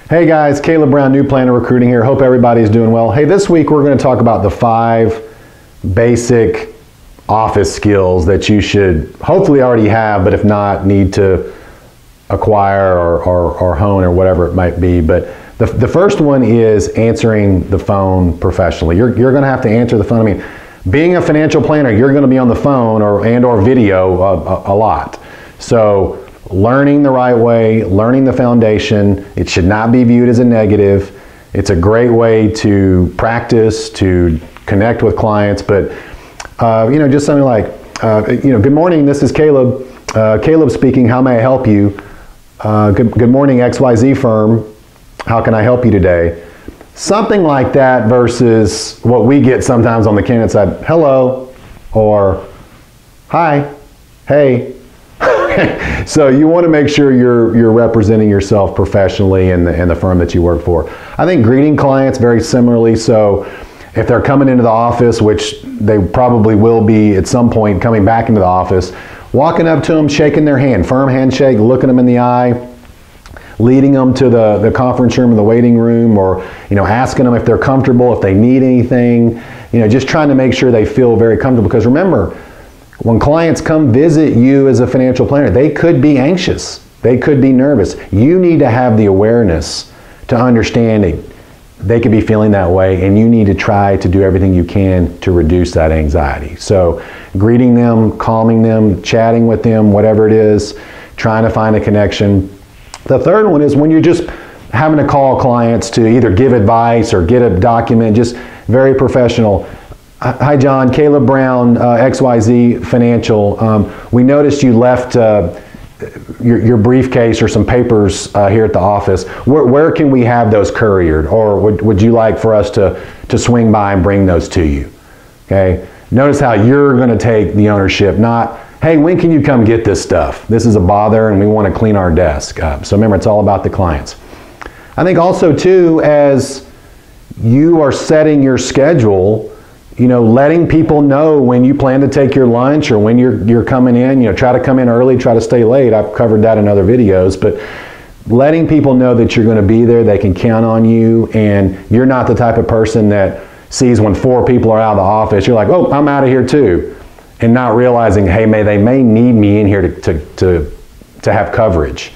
Hey guys, Caleb Brown, New Planner Recruiting here. Hope everybody's doing well. Hey, this week we're going to talk about the 5 basic office skills that you should hopefully already have, but if not, need to acquire or hone or whatever it might be. But the first one is answering the phone professionally. You're going to have to answer the phone. I mean, being a financial planner, you're going to be on the phone or video a lot. So learning the right way, learning the foundation, it should not be viewed as a negative. It's a great way to practice, to connect with clients, but just something like, good morning, this is Caleb. Caleb speaking, how may I help you? Good morning, XYZ firm. How can I help you today? Something like that versus what we get sometimes on the candidate side, hello, or hi, hey. So you want to make sure you're representing yourself professionally in the firm that you work for. I think greeting clients very similarly. So if they're coming into the office, which they probably will be at some point coming back into the office, walking up to them, shaking their hand, firm handshake, looking them in the eye, leading them to the conference room or the waiting room, or asking them if they're comfortable, if they need anything, just trying to make sure they feel very comfortable. Because remember, when clients come visit you as a financial planner, they could be anxious, they could be nervous. You need to have the awareness to understand it. They could be feeling that way, and you need to try to do everything you can to reduce that anxiety. So greeting them, calming them, chatting with them, whatever it is, trying to find a connection. The third one is when you're just having to call clients to either give advice or get a document, just very professional. Hi John, Caleb Brown, XYZ Financial. We noticed you left your briefcase or some papers here at the office. Where can we have those couriered, or would you like for us to swing by and bring those to you? Okay. Notice how you're going to take the ownership, not, hey, when can you come get this stuff? This is a bother and we want to clean our desk. So remember, it's all about the clients. I think also too, as you are setting your schedule, letting people know when you plan to take your lunch or when you're coming in, try to come in early, try to stay late. I've covered that in other videos, but letting people know that you're going to be there, they can count on you, and you're not the type of person that sees when 4 people are out of the office, you're like, oh, I'm out of here too, and not realizing, hey, they may need me in here to have coverage.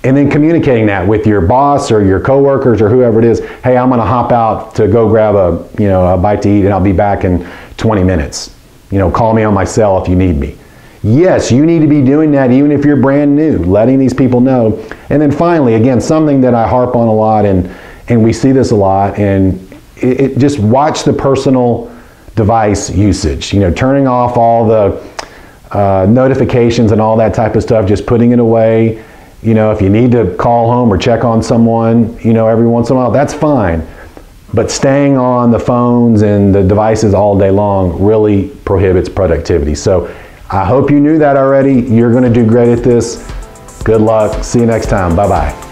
And then communicating that with your boss or your coworkers or whoever it is. Hey, I'm going to hop out to go grab a bite to eat, and I'll be back in 20 minutes. Call me on my cell if you need me. Yes, you need to be doing that even if you're brand new, letting these people know. And then finally, again, something that I harp on a lot, and we see this a lot, and it just watch the personal device usage. Turning off all the notifications and all that type of stuff, just putting it away. If you need to call home or check on someone, every once in a while, that's fine. But staying on the phones and the devices all day long really prohibits productivity. So I hope you knew that already. You're going to do great at this. Good luck. See you next time. Bye-bye.